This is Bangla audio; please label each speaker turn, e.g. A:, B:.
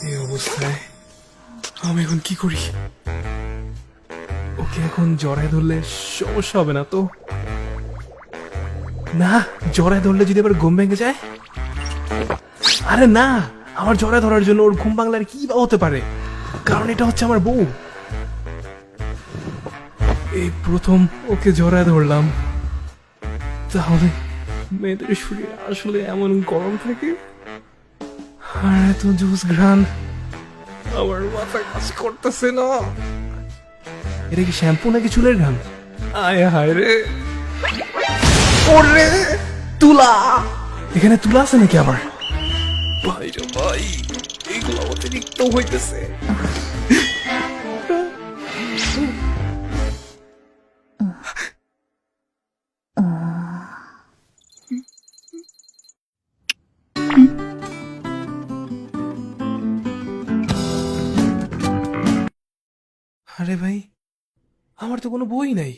A: এই অবস্থায় আমি এখন কি করি? ওকে এখন জড়ায় ধরলে সমস্যা হবে না তো? না, জড়ায় ধরলে যদি আবার ঘুম ভেঙে যায়? আরে না, আমার জড়ায় ধরার জন্য ওর ঘুম ভাঙলে আর কি বা হতে পারে, কারণ এটা হচ্ছে আমার বউ। এই প্রথম ওকে জড়ায় ধরলাম, তাহলে মেয়েদের শরীর আসলে এমন গরম থাকে? আর এত জুস ঘ্রাণ, আমার মাথা কাজ করতেছে না। এটা কি শ্যাম্পু নাকি চুলের ঘ্রাণ? আয় হায় রে, ওরে তুলা! এখানে তুলা আছে নাকি আবার? ভাই রে ভাই, এইগুলো অতিরিক্ত হইতেছে। আরে ভাই, আমার তো কোনো বই নাই।